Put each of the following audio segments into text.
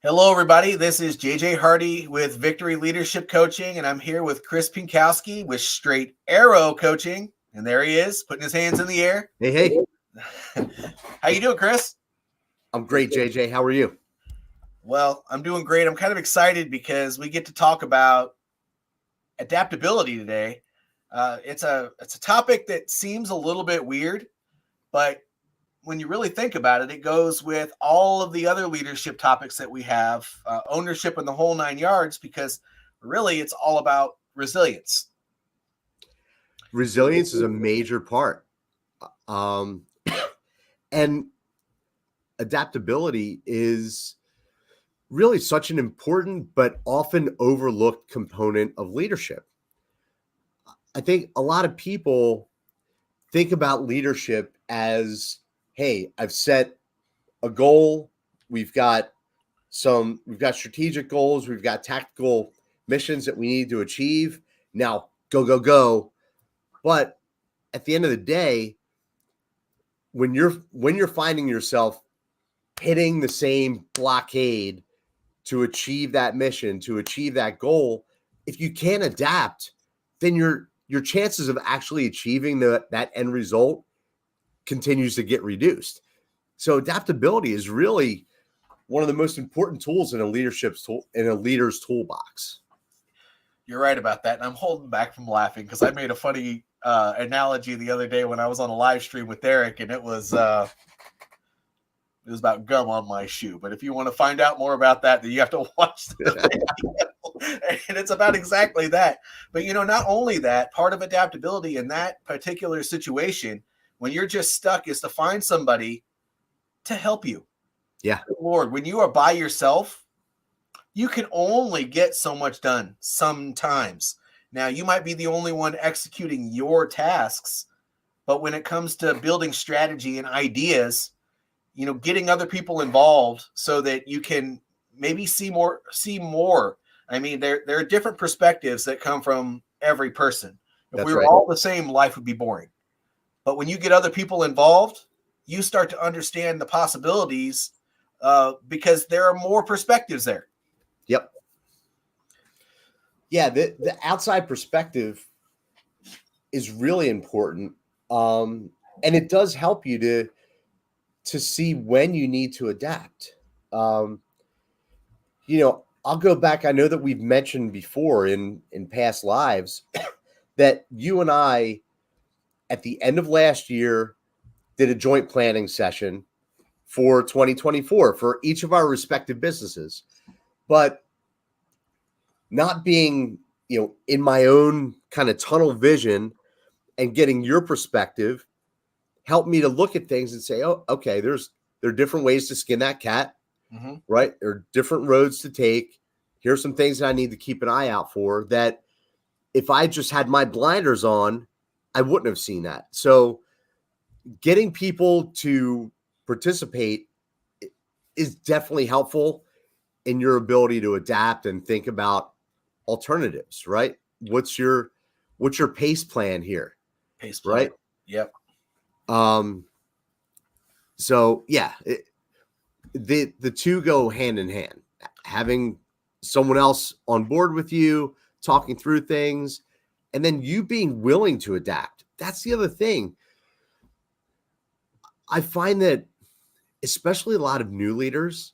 Hello, everybody. This is JJ Hardy with Victory Leadership Coaching, and I'm here with Chris Pinkowski with Straight Arrow Coaching. And there he is, putting his hands in the air. Hey. How you doing, Chris? I'm great, JJ. How are you? Well, I'm doing great. I'm kind of excited because we get to talk about adaptability today. It's a topic that seems a little bit weird, but when you really think about it, it goes with all of the other leadership topics that we have, ownership in the whole 9 yards, because really it's all about resilience. Resilience is a major part. And adaptability is really such an important but often overlooked component of leadership. I think a lot of people think about leadership as, hey, I've set a goal. We've got strategic goals. We've got tactical missions that we need to achieve. Now, go. But at the end of the day, when you're finding yourself hitting the same blockade to achieve that mission, to achieve that goal, if you can't adapt, then your chances of actually achieving that end result continues to get reduced. So adaptability is really one of the most important tools in a leader's toolbox. You're right about that. And I'm holding back from laughing because I made a funny analogy the other day when I was on a live stream with Eric, and it was about gum on my shoe. But if you want to find out more about that, then you have to watch the video. And it's about exactly that. But, not only that, part of adaptability in that particular situation, when you're just stuck, is to find somebody to help you. Yeah. Lord, when you are by yourself, you can only get so much done sometimes. Now, you might be the only one executing your tasks, but when it comes to building strategy and ideas, getting other people involved so that you can maybe see more. I mean, there are different perspectives that come from every person. If we were all the same, life would be boring. But when you get other people involved, you start to understand the possibilities because there are more perspectives there. Yep. Yeah, the outside perspective is really important. And it does help you to see when you need to adapt. I'll go back. I know that we've mentioned before in past lives that you and I, at the end of last year, did a joint planning session for 2024 for each of our respective businesses. But not being, in my own kind of tunnel vision and getting your perspective helped me to look at things and say, oh, okay, there are different ways to skin that cat, right? There are different roads to take. Here's some things that I need to keep an eye out for that if I just had my blinders on, I wouldn't have seen that. So getting people to participate is definitely helpful in your ability to adapt and think about alternatives, right? What's your pace plan here? Pace plan. Right? Yep. So yeah, the two go hand in hand. Having someone else on board with you, talking through things, and then you being willing to adapt. That's the other thing. I find that especially a lot of new leaders,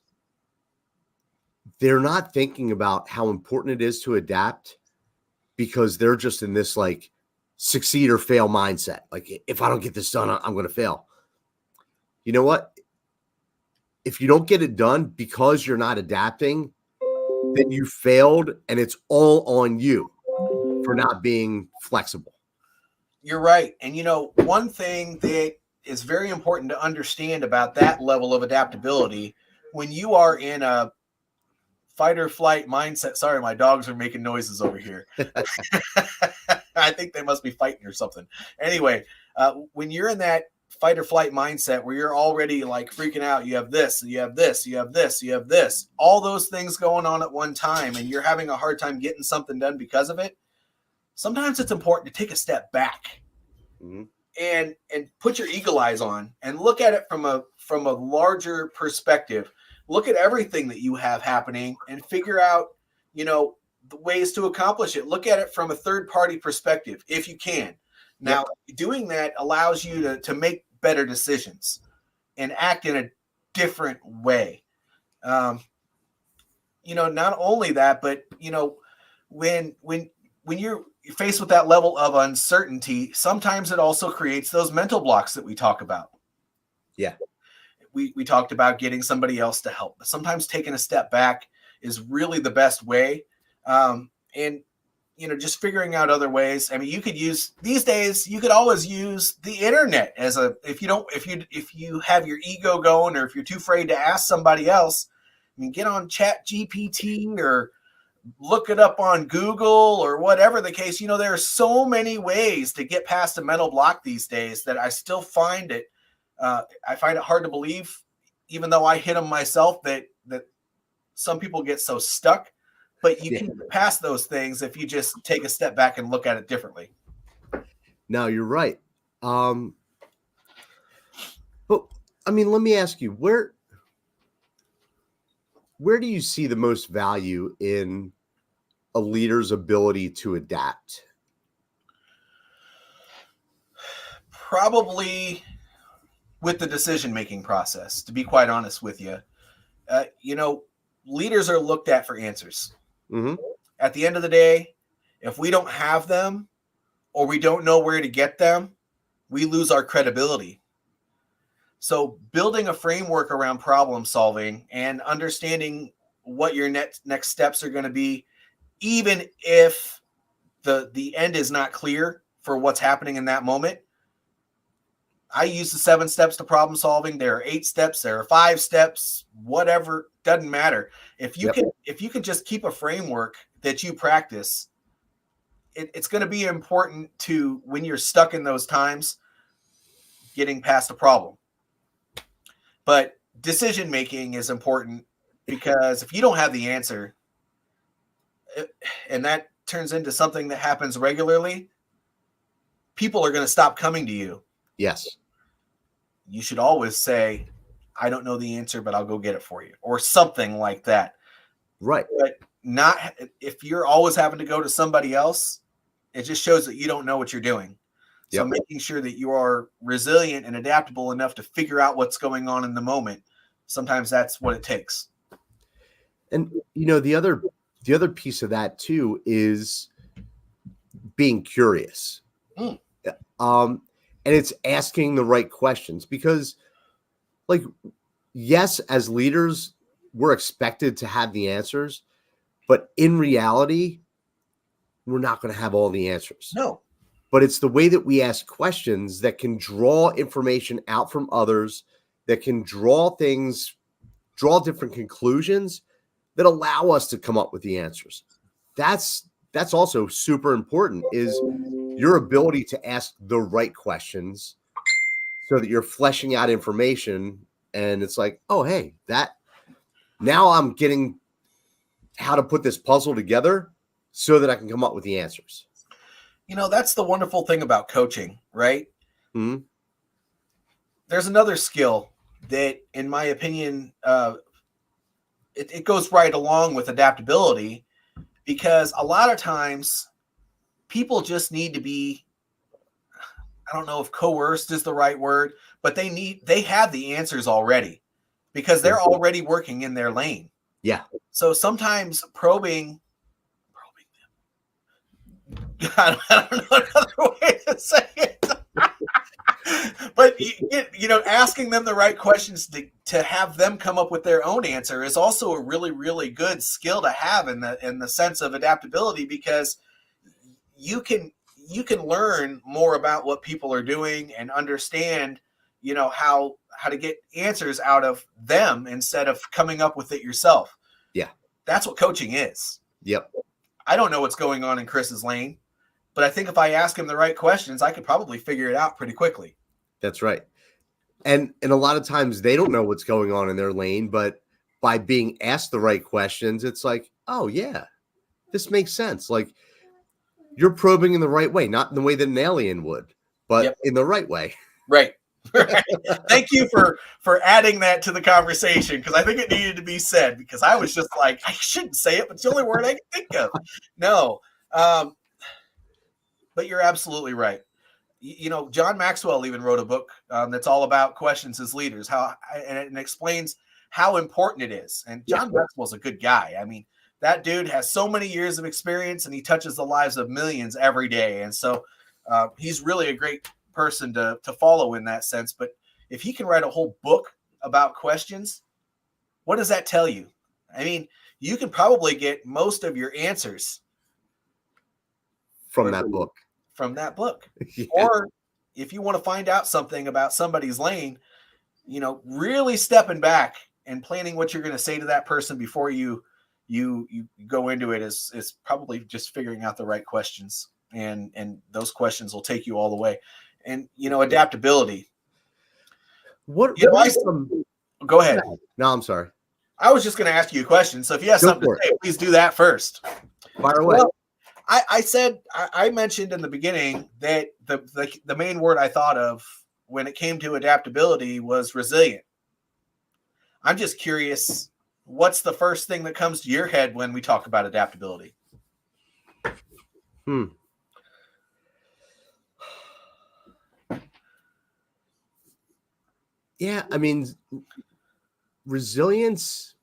they're not thinking about how important it is to adapt because they're just in this like succeed or fail mindset. Like, if I don't get this done, I'm going to fail. You know what? If you don't get it done because you're not adapting, then you failed and it's all on you for not being flexible. You're right. And, one thing that is very important to understand about that level of adaptability, when you are in a fight or flight mindset. Sorry, my dogs are making noises over here. I think they must be fighting or something. Anyway, when you're in that fight or flight mindset where you're already like freaking out, you have this, you have this, you have this, you have this, all those things going on at one time, and you're having a hard time getting something done because of it. Sometimes it's important to take a step back and put your eagle eyes on and look at it from a from a larger perspective. Look at everything that you have happening and figure out, the ways to accomplish it. Look at it from a third party perspective if you can. Now, doing that allows you to make better decisions and act in a different way. Not only that, but when you're faced with that level of uncertainty, sometimes it also creates those mental blocks that we talk about. Yeah. We talked about getting somebody else to help. Sometimes taking a step back is really the best way. And just figuring out other ways. I mean, you could use these days, you could always use the internet if you have your ego going, or if you're too afraid to ask somebody else, I mean, get on Chat GPT or look it up on Google or whatever the case. There are so many ways to get past a mental block these days that I still find it. I find it hard to believe, even though I hit them myself, that some people get so stuck. But you can get past those things if you just take a step back and look at it differently. No, you're right. But I mean, let me ask you, where do you see the most value in a leader's ability to adapt? Probably with the decision-making process, to be quite honest with you. Leaders are looked at for answers. Mm-hmm. At the end of the day, if we don't have them or we don't know where to get them, we lose our credibility. So building a framework around problem solving and understanding what your next steps are going to be, even if the end is not clear for what's happening in that moment. I use the 7 steps to problem solving. There are 8 steps, there are 5 steps, whatever, doesn't matter. If you can just keep a framework that you practice, it's going to be important to, when you're stuck in those times, getting past a problem. But decision making is important, because if you don't have the answer, and that turns into something that happens regularly, people are going to stop coming to you. Yes. You should always say, I don't know the answer, but I'll go get it for you, or something like that. Right. But not if you're always having to go to somebody else, it just shows that you don't know what you're doing. So making sure that you are resilient and adaptable enough to figure out what's going on in the moment, sometimes that's what it takes. And the other piece of that too is being curious. And it's asking the right questions, because, like, yes, as leaders, we're expected to have the answers, but in reality, we're not going to have all the answers. No. But it's the way that we ask questions that can draw information out from others, that can draw different conclusions that allow us to come up with the answers. That's also super important, is your ability to ask the right questions so that you're fleshing out information. And it's like, oh, hey, now I'm getting how to put this puzzle together so that I can come up with the answers. That's the wonderful thing about coaching, right? Mm-hmm. There's another skill that, in my opinion, it goes right along with adaptability, because a lot of times people just need to be, I don't know if coerced is the right word, but they have the answers already, because they're already working in their lane. Yeah. So sometimes probing them. I don't know another way to say it. But asking them the right questions to have them come up with their own answer is also a really, really good skill to have in the sense of adaptability, because you can learn more about what people are doing and understand, how to get answers out of them instead of coming up with it yourself. Yeah. That's what coaching is. Yep. I don't know what's going on in Chris's lane, but I think if I ask him the right questions, I could probably figure it out pretty quickly. That's right. And a lot of times they don't know what's going on in their lane, but by being asked the right questions, it's like, oh yeah, this makes sense. Like, you're probing in the right way, not in the way that an alien would, but in the right way. Right. Right. Thank you for adding that to the conversation, because I think it needed to be said, because I was just like, I shouldn't say it, but it's the only word I can think of. No. But you're absolutely right. John Maxwell even wrote a book that's all about questions as leaders, and it explains how important it is. And John Maxwell's a good guy. I mean, that dude has so many years of experience, and he touches the lives of millions every day. And so he's really a great person to follow in that sense. But if he can write a whole book about questions, what does that tell you? I mean, you can probably get most of your answers from that book. Yeah. Or if you want to find out something about somebody's lane, really stepping back and planning what you're going to say to that person before you go into it is probably just figuring out the right questions, and those questions will take you all the way. And adaptability. Go ahead. No, I'm sorry. I was just going to ask you a question. So if you have something to say, please do that first. Fire away. Well, I mentioned in the beginning that the main word I thought of when it came to adaptability was resilient. I'm just curious, what's the first thing that comes to your head when we talk about adaptability? Yeah, I mean, resilience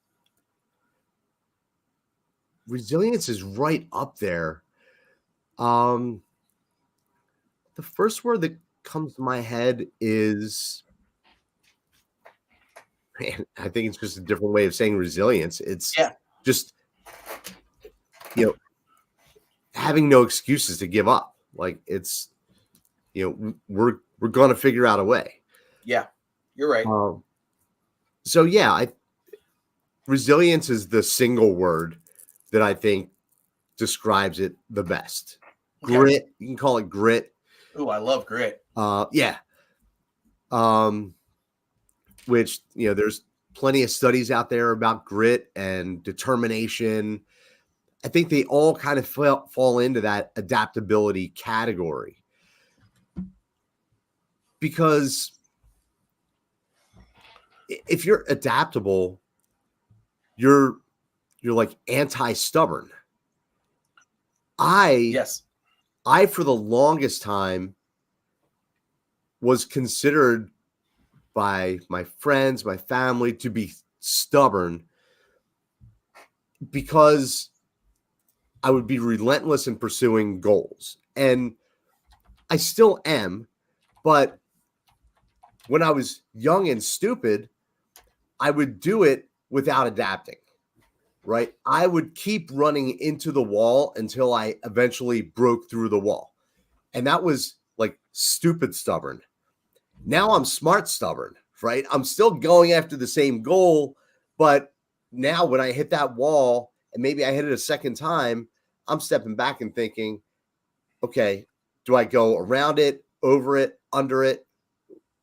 is right up there. The first word that comes to my head is, man, I think it's just a different way of saying resilience. It's just, having no excuses to give up. Like, it's, we're going to figure out a way. Yeah, you're right. So yeah, resilience is the single word that I think describes it the best. Okay. Grit, you can call it grit. Ooh, I love grit. Yeah. Which, there's plenty of studies out there about grit and determination. I think they all kind of fall into that adaptability category. Because if you're adaptable, you're like anti-stubborn. I for the longest time was considered by my friends, my family, to be stubborn because I would be relentless in pursuing goals. And I still am, but when I was young and stupid, I would do it without adapting, right? I would keep running into the wall until I eventually broke through the wall. And that was like stupid stubborn. Now I'm smart stubborn, right? I'm still going after the same goal, but now when I hit that wall and maybe I hit it a second time, I'm stepping back and thinking, okay, do I go around it, over it, under it?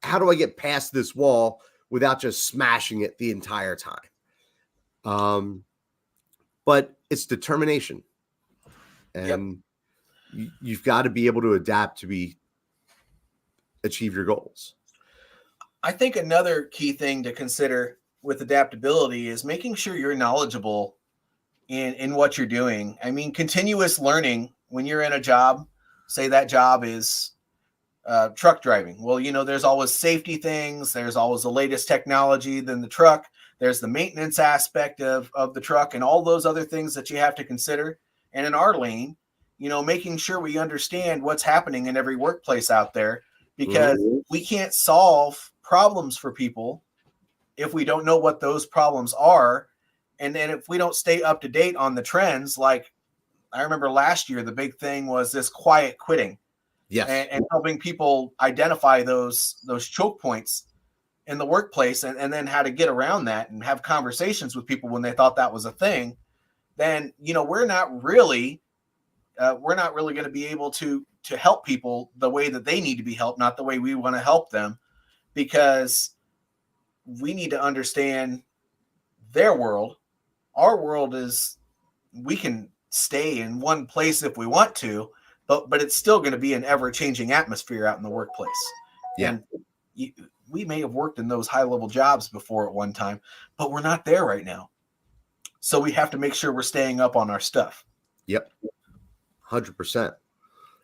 How do I get past this wall without just smashing it the entire time? But it's determination. And you've got to be able to adapt to achieve your goals. I think another key thing to consider with adaptability is making sure you're knowledgeable in what you're doing. I mean, continuous learning when you're in a job, say that job is truck driving. Well, there's always safety things. There's always the latest technology than the truck. There's the maintenance aspect of the truck and all those other things that you have to consider. And in our lane, making sure we understand what's happening in every workplace out there, because we can't solve problems for people if we don't know what those problems are. And then if we don't stay up to date on the trends, like I remember last year, the big thing was this quiet quitting. Yes. And helping people identify those choke points in the workplace, and then how to get around that and have conversations with people when they thought that was a thing. Then, we're not really going to be able to help people the way that they need to be helped, not the way we want to help them, because we need to understand their world. Our world is, we can stay in one place if we want to, but it's still going to be an ever-changing atmosphere out in the workplace. Yeah. And we may have worked in those high level jobs before at one time, but we're not there right now. So we have to make sure we're staying up on our stuff. Yep. 100%.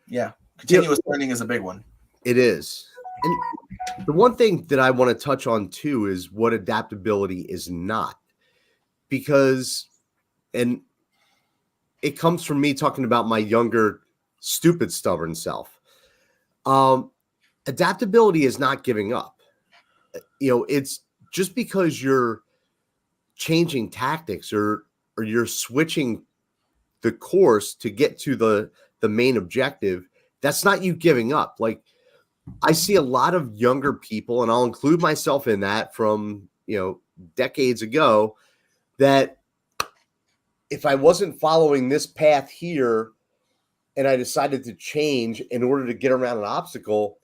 Yeah. Continuous learning is a big one. It is. And the one thing that I want to touch on too is what adaptability is not. Because, and it comes from me talking about my younger, stupid, stubborn self. Adaptability is not giving up. It's just because you're changing tactics or you're switching the course to get to the main objective, that's not you giving up. Like, I see a lot of younger people, and I'll include myself in that, from decades ago, that if I wasn't following this path here and I decided to change in order to get around an obstacle,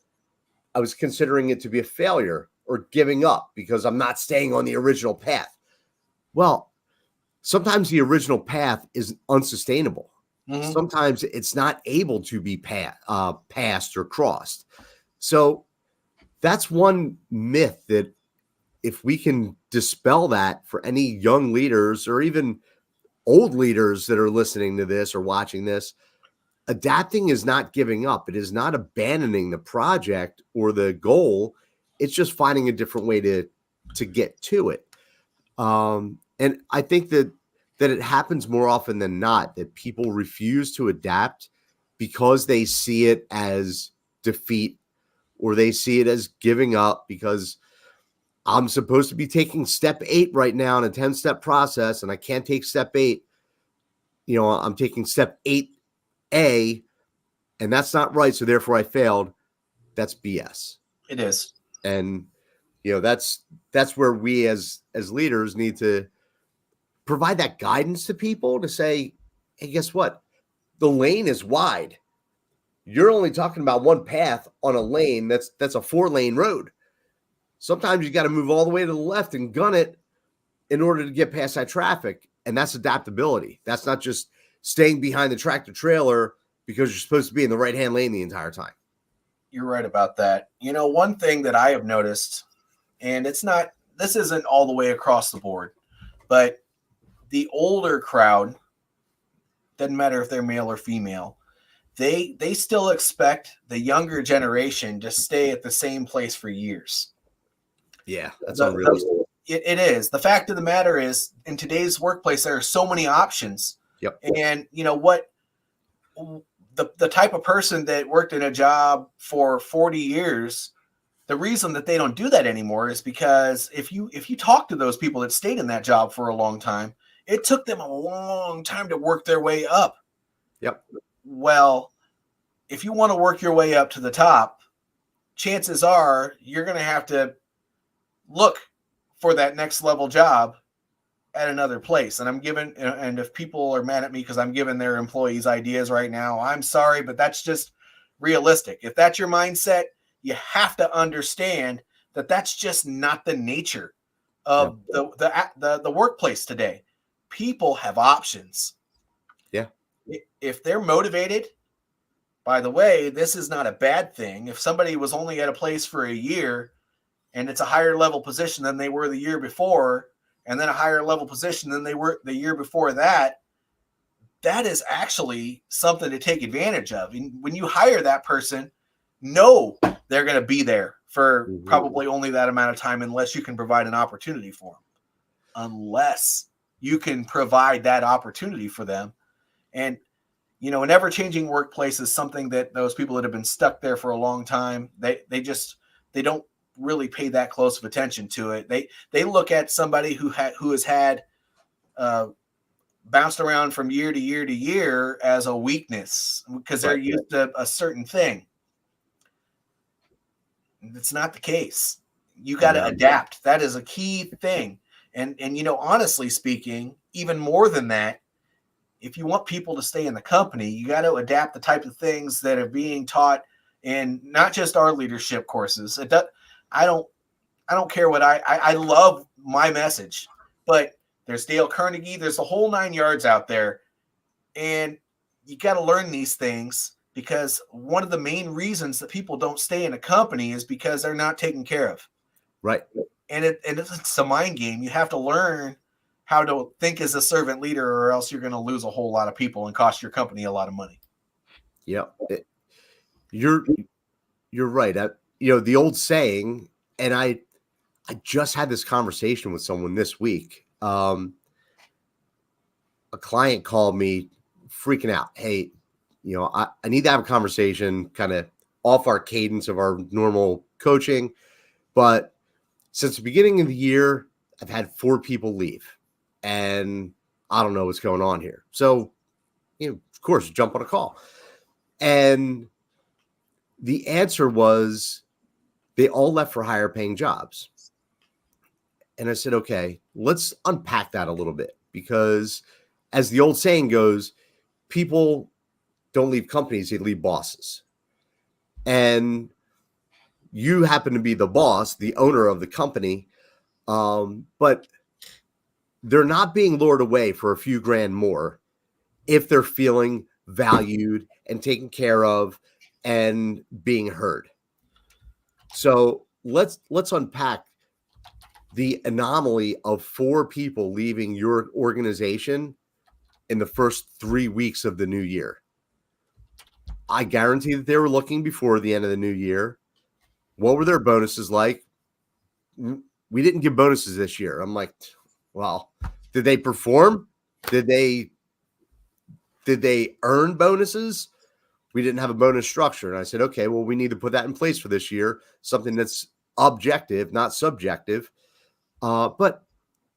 I was considering it to be a failure or giving up because I'm not staying on the original path. Well, sometimes the original path is unsustainable. Mm-hmm. Sometimes it's not able to be passed or crossed. So that's one myth that, if we can dispel that for any young leaders or even old leaders that are listening to this or watching this, adapting is not giving up. It is not abandoning the project or the goal. It's just finding a different way to get to it. And I think that it happens more often than not, that people refuse to adapt because they see it as defeat, or they see it as giving up because I'm supposed to be taking step 8 right now in a 10-step process, and I can't take step 8. I'm taking step 8A, and that's not right, so therefore I failed. That's BS. It is. And that's where we as leaders need to provide that guidance to people to say, hey, guess what? The lane is wide. You're only talking about one path on a lane that's a 4-lane road. Sometimes you got to move all the way to the left and gun it in order to get past that traffic. And that's adaptability. That's not just staying behind the tractor trailer because you're supposed to be in the right-hand lane the entire time. You're right about that. One thing that I have noticed, and this isn't all the way across the board, but the older crowd, doesn't matter if they're male or female, they still expect the younger generation to stay at the same place for years. Yeah, that's unrealistic. It is. The fact of the matter is, in today's workplace, there are so many options. Yep. And what the type of person that worked in a job for 40 years, the reason that they don't do that anymore is because if you talk to those people that stayed in that job for a long time, it took them a long time to work their way up. Yep. Well, if you want to work your way up to the top, chances are you're going to have to look for that next level job at another place. And if people are mad at me because I'm giving their employees ideas right now, I'm sorry, but that's just realistic. If that's your mindset, you have to understand that that's just not the nature of the workplace today. People have options. Yeah. If they're motivated, by the way, this is not a bad thing. If somebody was only at a place for a year and it's a higher level position than they were the year before, and then a higher level position than they were the year before that, that is actually something to take advantage of. And when you hire that person, know they're going to be there for probably only that amount of time, unless you can provide an opportunity for them. Unless you can provide that opportunity for them. And, an ever-changing workplace is something that those people that have been stuck there for a long time, they don't really pay that close of attention to it. They look at somebody who has had bounced around from year to year to year as a weakness because they're used to a certain thing. It's not the case. You got to adapt. That is a key thing. And honestly speaking, even more than that, if you want people to stay in the company, you got to adapt the type of things that are being taught in not just our leadership courses. I don't care what I love my message, but there's Dale Carnegie. There's the whole 9 yards out there, and you got to learn these things because one of the main reasons that people don't stay in a company is because they're not taken care of. Right. And it's a mind game. You have to learn how to think as a servant leader, or else you're going to lose a whole lot of people and cost your company a lot of money. Yeah. You're right. The old saying, and I just had this conversation with someone this week. A client called me freaking out. Hey, I need to have a conversation kind of off our cadence of our normal coaching. But since the beginning of the year, I've had 4 people leave, and I don't know what's going on here. So, of course, jump on a call. And the answer was they all left for higher paying jobs. And I said, okay, let's unpack that a little bit, because as the old saying goes, people don't leave companies, they leave bosses. And you happen to be the boss, the owner of the company, but they're not being lured away for a few grand more if they're feeling valued and taken care of and being heard. So let's unpack the anomaly of 4 people leaving your organization in the first 3 weeks of the new year. I guarantee that they were looking before the end of the new year. What were their bonuses like? We didn't give bonuses this year. I'm like, well, did they perform? Did they earn bonuses? We didn't have a bonus structure. And I said, okay, well, we need to put that in place for this year, something that's objective, not subjective. But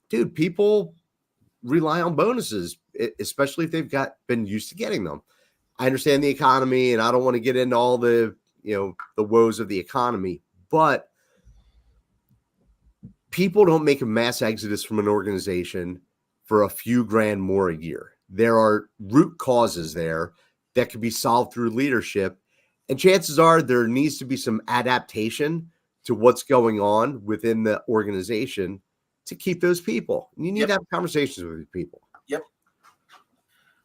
dude, people rely on bonuses, especially if they've been used to getting them. I understand the economy, and I don't want to get into all the woes of the economy, but people don't make a mass exodus from an organization for a few grand more a year. There are root causes there that can be solved through leadership, and chances are there needs to be some adaptation to what's going on within the organization to keep those people. And you need to have conversations with these people. Yep.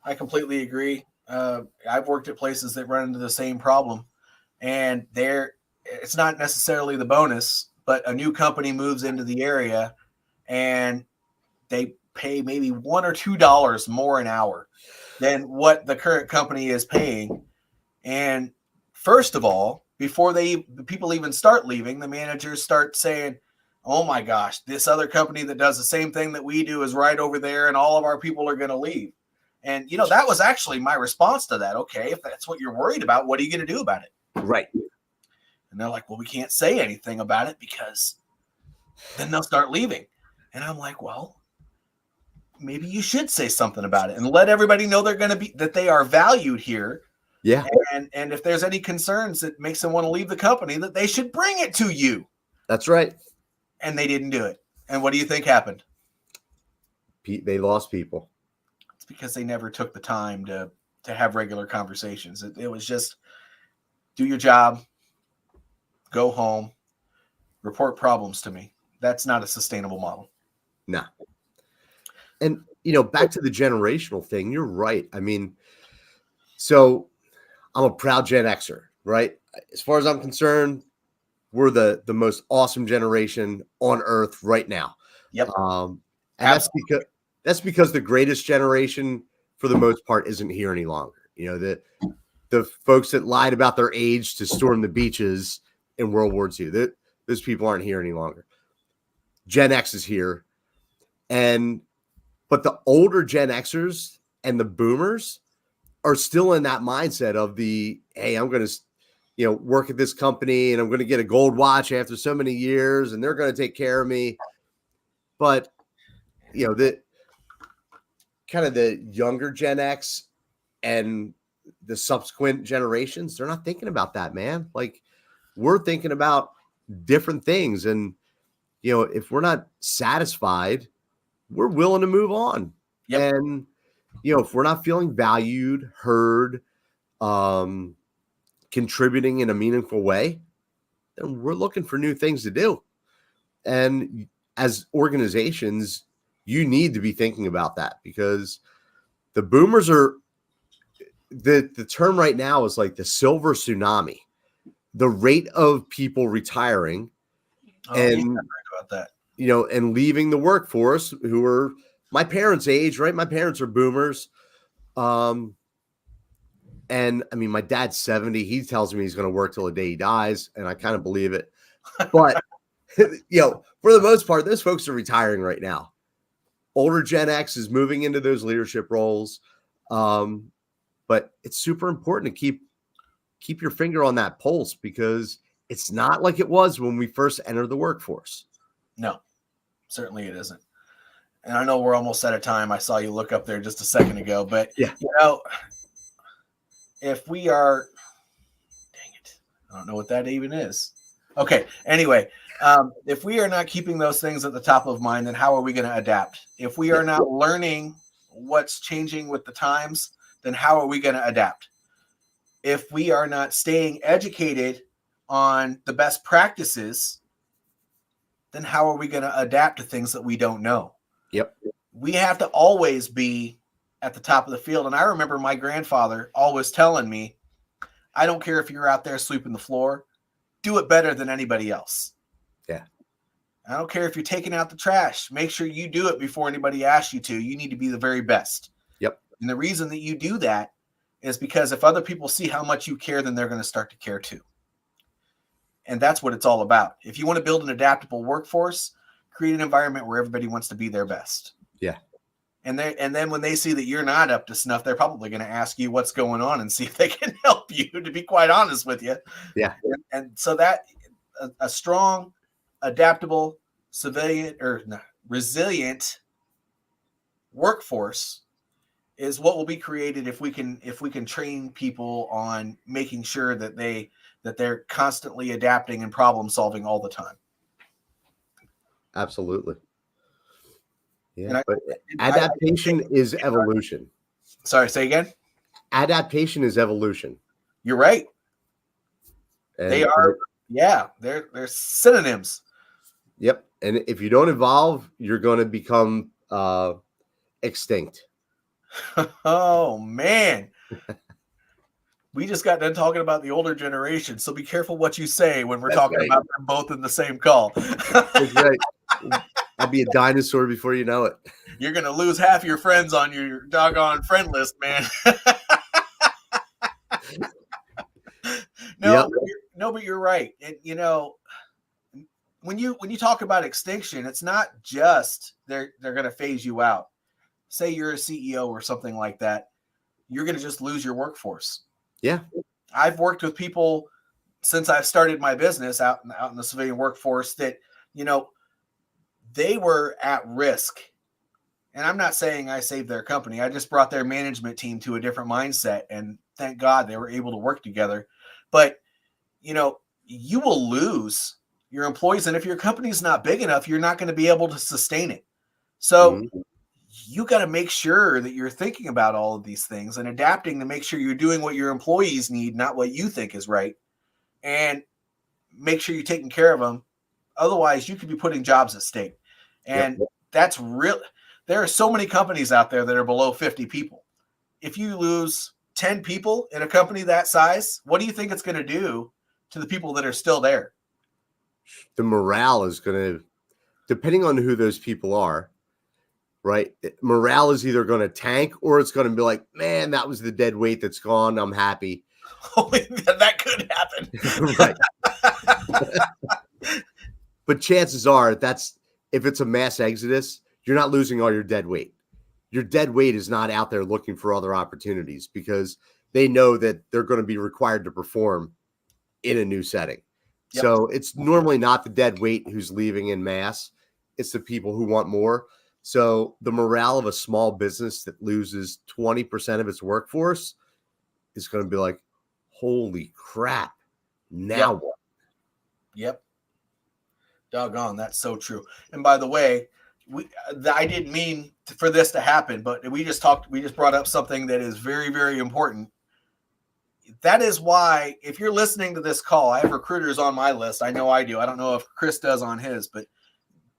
I completely agree. I've worked at places that run into the same problem, and it's not necessarily the bonus, but a new company moves into the area and they pay maybe $1 or $2 more an hour than what the current company is paying. And first of all, before the people even start leaving, the managers start saying, oh my gosh, this other company that does the same thing that we do is right over there, and all of our people are going to leave. And, that was actually my response to that. Okay, if that's what you're worried about, what are you going to do about it? Right. And they're like, well, we can't say anything about it because then they'll start leaving. And I'm like, well, maybe you should say something about it and let everybody know that they are valued here. Yeah. And if there's any concerns that makes them want to leave the company, that they should bring it to you. That's right. And they didn't do it. And what do you think happened? They lost people. It's because they never took the time to have regular conversations. It was just do your job, go home, report problems to me. That's not a sustainable model. No. And, back to the generational thing, you're right. I mean, so I'm a proud Gen Xer, right? As far as I'm concerned, we're the most awesome generation on earth right now. Yep. And that's because the greatest generation, for the most part, isn't here any longer. The folks that lied about their age to storm the beaches in World War II, those people aren't here any longer. Gen X is here. But the older Gen Xers and the boomers are still in that mindset of hey, I'm going to, work at this company and I'm going to get a gold watch after so many years and they're going to take care of me. But, the kind of the younger Gen X and the subsequent generations, they're not thinking about that, man. Like, we're thinking about different things. And, if we're not satisfied, we're willing to move on. Yep. And, if we're not feeling valued, heard, contributing in a meaningful way, then we're looking for new things to do. And as organizations, you need to be thinking about that, because the boomers the term right now is like the silver tsunami, the rate of people retiring and about that. And leaving the workforce, who are my parents' age, right? My parents are boomers. And I mean, my dad's 70. He tells me he's going to work till the day he dies, and I kind of believe it. But for the most part, those folks are retiring right now. Older Gen X is moving into those leadership roles. But it's super important to keep your finger on that pulse, because it's not like it was when we first entered the workforce. No, certainly it isn't. And I know we're almost out of time. I saw you look up there just a second ago, but yeah, if we are, dang it, I don't know what that even is. Okay. Anyway, if we are not keeping those things at the top of mind, then how are we going to adapt? If we are not learning what's changing with the times, then how are we going to adapt? If we are not staying educated on the best practices, then how are we going to adapt to things that we don't know? Yep. We have to always be at the top of the field. And I remember my grandfather always telling me, I don't care if you're out there sweeping the floor, do it better than anybody else. Yeah. I don't care if you're taking out the trash. Make sure you do it before anybody asks you to. You need to be the very best. Yep. And the reason that you do that is because if other people see how much you care, then they're going to start to care too. And that's what it's all about. If you want to build an adaptable workforce, create an environment where everybody wants to be their best. Yeah. And then when they see that you're not up to snuff, they're probably going to ask you what's going on and see if they can help you, to be quite honest with you. Yeah. And so that a strong, adaptable, resilient workforce is what will be created if we can train people on making sure that they're constantly adapting and problem solving all the time. Absolutely. Yeah, but adaptation is evolution. Sorry, say again? Adaptation is evolution. You're right. And they are, they're synonyms. Yep. And if you don't evolve, you're going to become extinct. Oh, man. We just got done talking about the older generation, so be careful what you say when we're talking about them both in the same call. That's right. I'll be a dinosaur before you know it. You're going to lose half your friends on your doggone friend list, man. But you're right. And, when you talk about extinction, it's not just they're going to phase you out. Say you're a CEO or something like that. You're going to just lose your workforce. Yeah. I've worked with people since I've started my business out in the civilian workforce that, they were at risk. And I'm not saying I saved their company. I just brought their management team to a different mindset, and thank God they were able to work together. But, you will lose your employees. And if your company's not big enough, you're not going to be able to sustain it. So you got to make sure that you're thinking about all of these things and adapting to make sure you're doing what your employees need, not what you think is right. And make sure you're taking care of them. Otherwise, you could be putting jobs at stake. And that's real. There are so many companies out there that are below 50 people. If you lose 10 people in a company that size, what do you think it's going to do to the people that are still there? The morale is going to, depending on who those people are, right? Morale is either going to tank or it's going to be like, man, that was the dead weight that's gone. I'm happy. That could happen. Right. But chances are if it's a mass exodus, you're not losing all your dead weight. Your dead weight is not out there looking for other opportunities because they know that they're going to be required to perform in a new setting. Yep. So it's normally not the dead weight who's leaving in mass. It's the people who want more. So the morale of a small business that loses 20% of its workforce is going to be like, holy crap. Now what? Yep. Doggone, that's so true. And by the way, I didn't mean for this to happen, but we just brought up something that is very, very important. That is why, if you're listening to this call, I have recruiters on my list. I know I do. I don't know if Chris does on his, but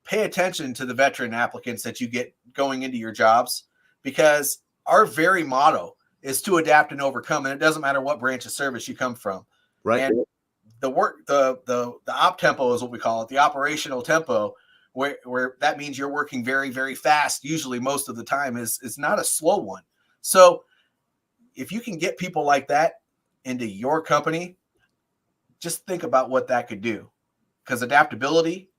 pay attention to the veteran applicants that you get going into your jobs, because our very motto is to adapt and overcome. And it doesn't matter what branch of service you come from. Right. And the work, the op tempo is what we call it, the operational tempo, where that means you're working very, very fast, usually most of the time, is not a slow one. So if you can get people like that into your company, just think about what that could do, because adaptability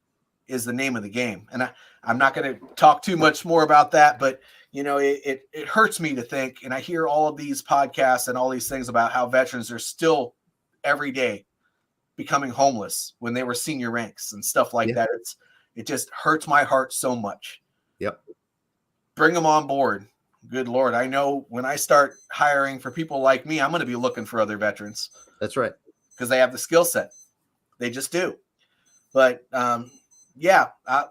is the name of the game. And I'm not going to talk too much more about that, but it hurts me to think, and I hear all of these podcasts and all these things about how veterans are still every day becoming homeless when they were senior ranks and stuff like that. It just hurts my heart so much. Yep. Bring them on board. Good Lord. I know when I start hiring for people like me, I'm going to be looking for other veterans. That's right. Because they have the skill set. They just do. But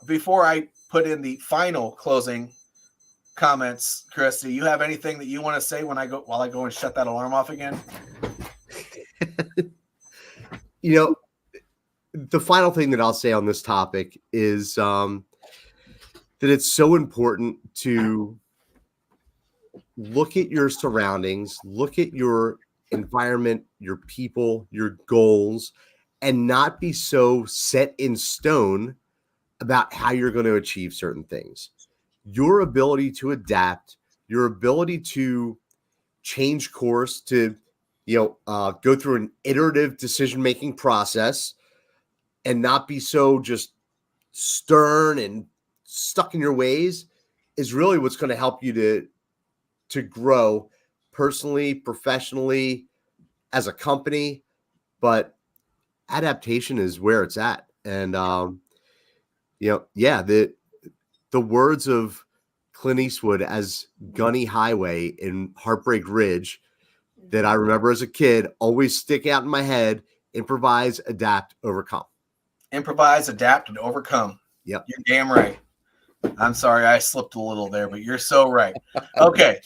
before I put in the final closing comments, Chris, do you have anything that you want to say while I go and shut that alarm off again? The final thing that I'll say on this topic is that it's so important to look at your surroundings, look at your environment, your people, your goals, and not be so set in stone about how you're going to achieve certain things. Your ability to adapt, your ability to change course, to go through an iterative decision-making process and not be so just stern and stuck in your ways is really what's going to help you to grow personally, professionally, as a company. But adaptation is where it's at. And, the words of Clint Eastwood as Gunny Highway in Heartbreak Ridge that I remember as a kid always stick out in my head: improvise, adapt, overcome. Improvise, adapt, and overcome. Yep. You're damn right. I'm sorry, I slipped a little there, but you're so right. Okay.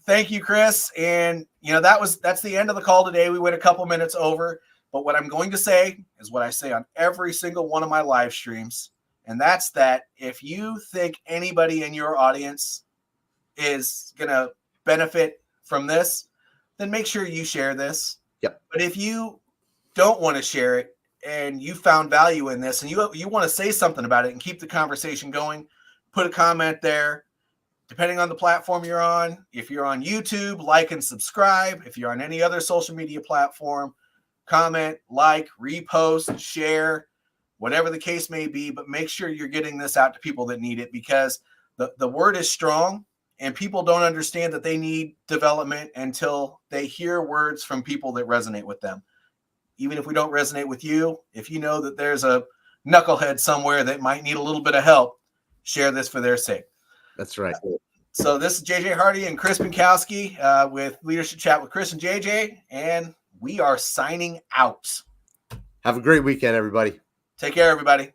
Thank you, Chris. And that's the end of the call today. We went a couple minutes over, but what I'm going to say is what I say on every single one of my live streams. And that's that if you think anybody in your audience is going to benefit from this, then make sure you share this. Yep. But if you don't want to share it and you found value in this and you want to say something about it and keep the conversation going, put a comment there. Depending on the platform you're on, if you're on YouTube, like and subscribe. If you're on any other social media platform, comment, like, repost, share, whatever the case may be. But make sure you're getting this out to people that need it, because the word is strong and people don't understand that they need development until they hear words from people that resonate with them. Even if we don't resonate with you, if you know that there's a knucklehead somewhere that might need a little bit of help, share this for their sake. That's right. So this is JJ Hardy and Chris Binkowski with Leadership Chat with Chris and JJ, and we are signing out. Have a great weekend, everybody. Take care, everybody.